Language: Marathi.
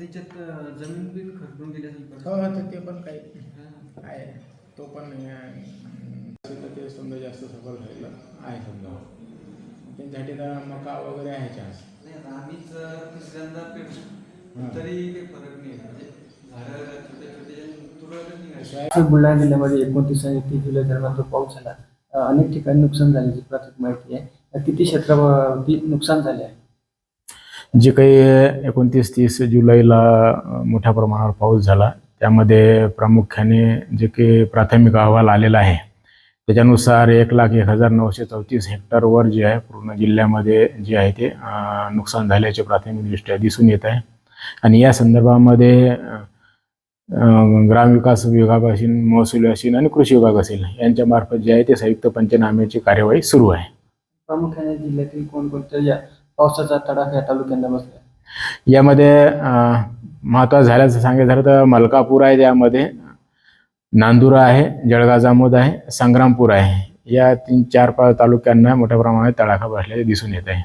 त्याच्यात जमीन बी खरडून गेली असेल हो हो, तर ते पण काही आहे, तो पण ते समजा जास्त सफल झालेलं आहे समजा. त्यांच्यासाठी तर मका वगैरे आहे चान्स. नाही आम्हीच तिसऱ्यांदा पेरतो तरी काही फरक नाही म्हणजे झाडं छोटे छोटे तुरळकच निघाले. बुलढाणा जिल्ह्यामध्ये 29 आणि 30 जुलै दरम्यान जो पाऊस झाला, अनेक ठिकाणी नुकसान झाल्याची प्राथमिक माहिती आहे. किती क्षेत्रावरती नुकसान झाले आहे? जे काही 29-30 जुलैला मोठ्या प्रमाणावर पाऊस झाला, त्यामध्ये प्रामुख्याने जे काही प्राथमिक अहवाल आलेला आहे त्याच्यानुसार 1,01,934 हेक्टरवर जे आहे पूर्ण जिल्ह्यामध्ये जे आहे ते नुकसान झाल्याचे प्राथमिकदृष्ट्या दिसून येत आहे. आणि या संदर्भामध्ये ग्रामविकास विभाग असेल, महसूल असेल आणि कृषी विभाग असेल यांच्यामार्फत जे आहे ते संयुक्त पंचनाम्याची कार्यवाही सुरू आहे. प्रामुख्याने जिल्ह्यातील कोणकोणत्या पावसाचा तडाखा या तालुक्यांना बसला? यामध्ये महत्त्वाचं झाल्याचं सांगायचं झालं तर मलकापूर आहे, त्यामध्ये नांदुरा आहे, जळगाव जामोद आहे, संग्रामपूर आहे. या 3-4 तालुक्यांना मोठ्या प्रमाणात तडाखा बसल्याचे दिसून येत आहे.